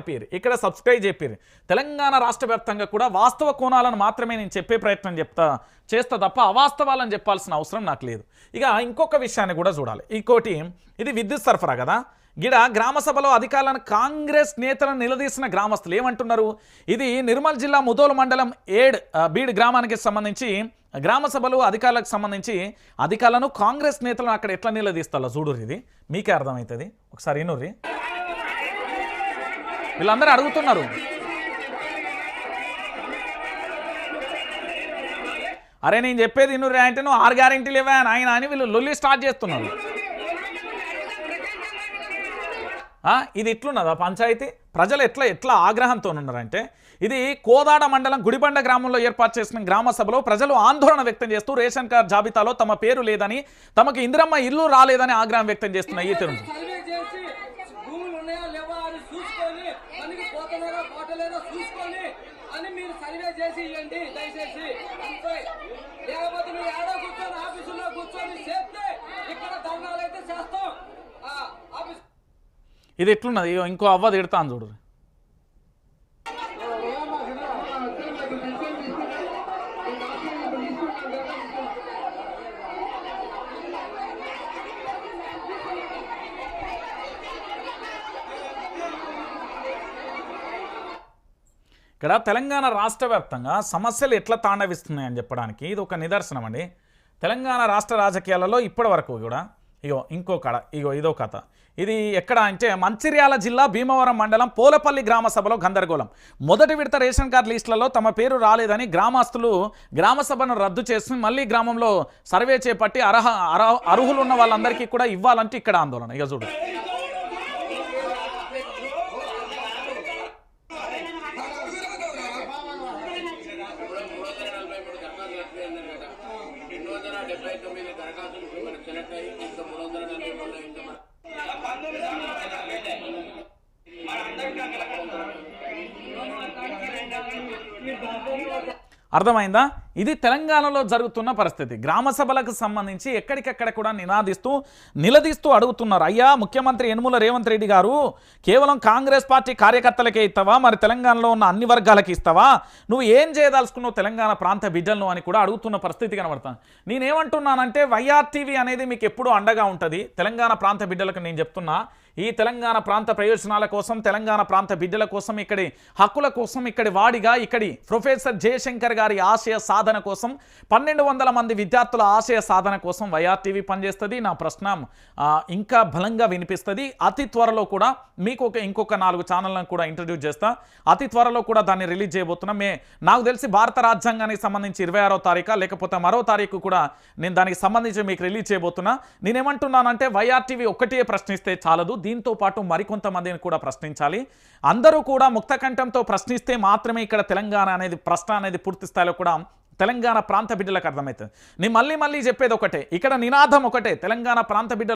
పేరు ఇక్కడ సబ్స్క్రైబ్ చెప్పారు. తెలంగాణ రాష్ట్ర వ్యాప్తంగా కూడా వాస్తవ కోణాలను మాత్రమే నేను చెప్పే ప్రయత్నం చేస్తా తప్ప అవాస్తవాలను చెప్పాల్సిన అవసరం నాకు లేదు. ఇక ఇంకొక విషయాన్ని కూడా చూడాలి. ఇంకోటి, ఇది విద్యుత్ సరఫరా కదా, గిడ గ్రామ సభలో అధికారులను కాంగ్రెస్ నేతలను నిలదీసిన గ్రామస్తులు ఏమంటున్నారు? ఇది నిర్మల్ జిల్లా ముదోల్ మండలం బీడ్ గ్రామానికి సంబంధించి గ్రామ సభలు అధికారులకు సంబంధించి అధికారులను కాంగ్రెస్ నేతలను అక్కడ ఎట్లా నిలదీస్తారో చూడుర్రి, ఇది మీకే అర్థమవుతుంది. ఒకసారి వినుర్రి. వీళ్ళందరూ అడుగుతున్నారు, అరే నేను చెప్పేది ఇన్నురే అంటే నువ్వు 6 గ్యారెంటీలు ఇవ్వా ఆయన అని వీళ్ళు లొల్లి స్టార్ట్ చేస్తున్నారు. ఇది ఇట్లున్నదా పంచాయతీ? ప్రజలు ఎట్లా ఆగ్రహంతో ఉన్నారంటే, ఇది కోదాడ మండలం గుడిబండ గ్రామంలో ఏర్పాటు చేసిన గ్రామ సభలో ప్రజలు ఆందోళన వ్యక్తం చేస్తూ రేషన్ కార్డు జాబితాలో తమ పేరు లేదని, తమకు ఇందిరమ్మ ఇల్లు రాలేదని ఆగ్రహం వ్యక్తం చేస్తున్నాయి. ఈ తీరు ఇది ఎట్లున్నది? ఇంకో అవ్వ తిడతాను చూడు. ఇక్కడ తెలంగాణ రాష్ట్ర వ్యాప్తంగా సమస్యలు ఎట్లా తాండవిస్తున్నాయని చెప్పడానికి ఇది ఒక నిదర్శనం అండి. తెలంగాణ రాష్ట్ర రాజకీయాలలో ఇప్పటి వరకు కూడా ఇంకో కథ, ఇదో కథ. ఇది ఎక్కడ అంటే మంచిర్యాల జిల్లా భీమవరం మండలం పోలపల్లి గ్రామ సభలో గందరగోళం. మొదటి విడత రేషన్ కార్డు లిస్టులలో తమ పేరు రాలేదని గ్రామస్తులు గ్రామ సభను రద్దు చేసి మళ్ళీ గ్రామంలో సర్వే చేపట్టి అర్హులు ఉన్న వాళ్ళందరికీ కూడా ఇవ్వాలంటే ఇక్కడ ఆందోళన. ఇక చూడు, అర్థమైందా? ఇది తెలంగాణలో జరుగుతున్న పరిస్థితి. గ్రామ సభలకు సంబంధించి ఎక్కడికెక్కడ కూడా నిలదీస్తూ అడుగుతున్నారు. అయ్యా ముఖ్యమంత్రి యనుమల రేవంత్ రెడ్డి గారు కేవలం కాంగ్రెస్ పార్టీ కార్యకర్తలకే ఇస్తావా, మరి తెలంగాణలో ఉన్న అన్ని వర్గాలకి ఇస్తావా, నువ్వు ఏం చేయదలుచుకున్నావు తెలంగాణ ప్రాంత బిడ్డలను అని కూడా అడుగుతున్న పరిస్థితి కనబడుతుంది. నేనేమంటున్నానంటే వైఆర్టీవీ అనేది మీకు ఎప్పుడూ అండగా ఉంటుంది. తెలంగాణ ప్రాంత బిడ్డలకు నేను చెప్తున్నా, ఈ తెలంగాణ ప్రాంత ప్రయోజనాల కోసం, తెలంగాణ ప్రాంత బిడ్డల కోసం, ఇక్కడి హక్కుల కోసం, ఇక్కడి వాడిగా ఇక్కడి ప్రొఫెసర్ జయశంకర్ గారి ఆశయ సాధన కోసం, 1200 మంది విద్యార్థుల ఆశయ సాధన కోసం వైఆర్టీవీ పనిచేస్తుంది. నా ప్రశ్న ఇంకా బలంగా వినిపిస్తుంది. అతి త్వరలో కూడా మీకు ఇంకొక 4 ఛానళ్ళను కూడా ఇంట్రడ్యూస్ చేస్తా. అతి త్వరలో కూడా దాన్ని రిలీజ్ చేయబోతున్నాం. నాకు తెలిసి భారత రాజ్యాంగానికి సంబంధించి 26వ తారీఖు లేకపోతే మరో తారీఖు కూడా నేను దానికి సంబంధించి మీకు రిలీజ్ చేయబోతున్నా. నేనేమంటున్నానంటే వైఆర్టీవీ ఒక్కటే ప్రశ్నిస్తే చాలదు, దీంతో పాటు మరికొంతమందిని కూడా ప్రశ్నించాలి. అందరూ కూడా ముక్తకంఠంతో ప్రశ్నిస్తే మాత్రమే ఇక్కడ తెలంగాణ అనేది ప్రశ్న అనేది పూర్తి స్థాయిలో కూడా తెలంగాణ ప్రాంత బిడ్డలకు అర్థమవుతుంది. నేను మళ్ళీ చెప్పేది ఒకటే, ఇక్కడ నినాదం ఒకటే, తెలంగాణ ప్రాంత బిడ్డ